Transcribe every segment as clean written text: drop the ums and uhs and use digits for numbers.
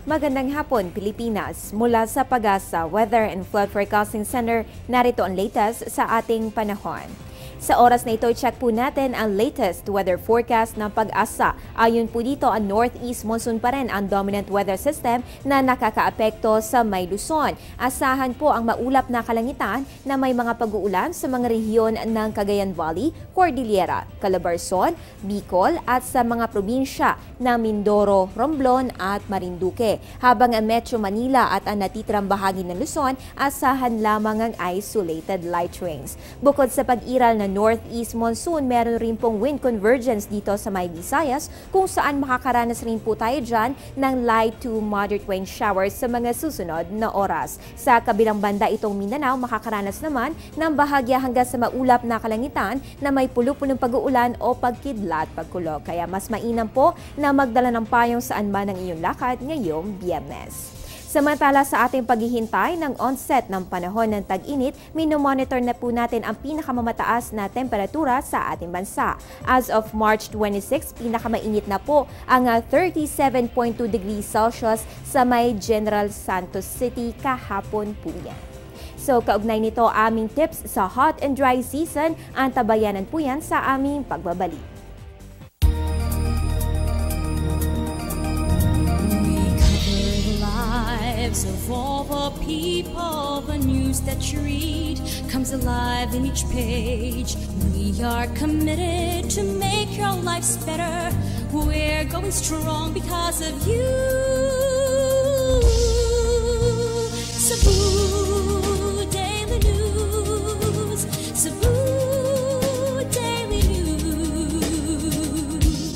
Magandang hapon, Pilipinas. Mula sa Pag-asa Weather and Flood Forecasting Center, narito ang latest sa ating panahon. Sa oras na ito, check po natin ang latest weather forecast ng Pag-asa. Ayon po dito, ang northeast monsoon pa rin ang dominant weather system na nakakaapekto sa May Luzon. Asahan po ang maulap na kalangitan na may mga pag-uulan sa mga rehiyon ng Cagayan Valley, Cordillera, Calabarzon, Bicol at sa mga probinsya ng Mindoro, Romblon at Marinduque. Habang ang Metro Manila at ang natitirang bahagi ng Luzon, asahan lamang ang isolated light rains. Bukod sa pag-iral ng northeast monsoon, meron rin pong wind convergence dito sa May Visayas kung saan makakaranas rin po tayo dyan ng light to moderate rain showers sa mga susunod na oras. Sa kabilang banda itong Mindanao, makakaranas naman ng bahagya hanggang sa maulap na kalangitan na may pulo-pulong pag-uulan o pagkidlat pagkulog. Kaya mas mainam po na magdala ng payong saan man ang iyong lakad ngayong Biyernes. Samantala sa ating paghihintay ng onset ng panahon ng tag-init, minomonitor na po natin ang pinakamamataas na temperatura sa ating bansa. As of March 26, pinakamainit na po ang 37.2 degrees Celsius sa may General Santos City kahapon po yan. So kaugnay nito aming tips sa hot and dry season, ang tabayanan po yan sa aming pagbabalik. Of all the people, the news that you read comes alive in each page. We are committed to make your lives better. We're going strong because of you. Cebu Daily News. Cebu Daily News.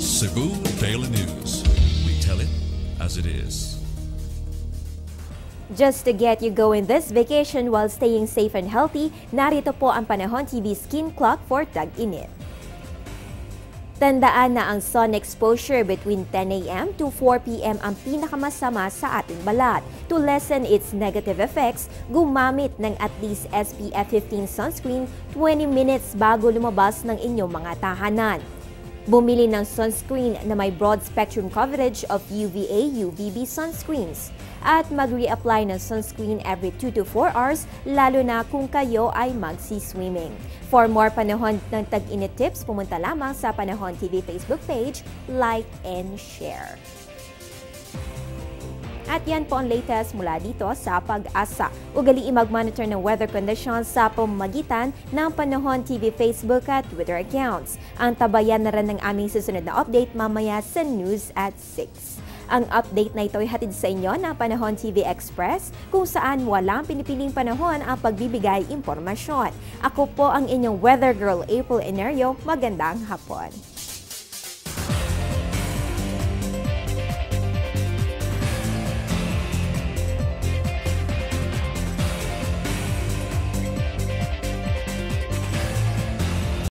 Cebu Daily News. We tell it as it is. Just to get you going this vacation while staying safe and healthy, narito po ang Panahon TV Skin Clock for tag-init. Tandaan na ang sun exposure between 10 a.m. to 4 p.m. ang pinakamasama sa ating balat. To lessen its negative effects, gumamit ng at least SPF 15 sunscreen 20 minutes bago lumabas ng inyong mga tahanan. Bumili ng sunscreen na may broad spectrum coverage of UVA, UVB sunscreens. At mag-reapply ng sunscreen every 2 to 4 hours, lalo na kung kayo ay magsi-swimming. For more Panahon ng Tag-init tips, pumunta lamang sa Panahon TV Facebook page, like and share. At yan po ang latest mula dito sa Pag-asa. Ugaliin mag-monitor ng weather conditions sa pamamagitan ng Panahon TV Facebook at Twitter accounts. Ang tabayan na rin ng aming susunod na update mamaya sa News at 6. Ang update na ito ay hatid sa inyo ng Panahon TV Express kung saan walang pinipiling panahon ang pagbibigay impormasyon. Ako po ang inyong weather girl April Enerio. Magandang hapon.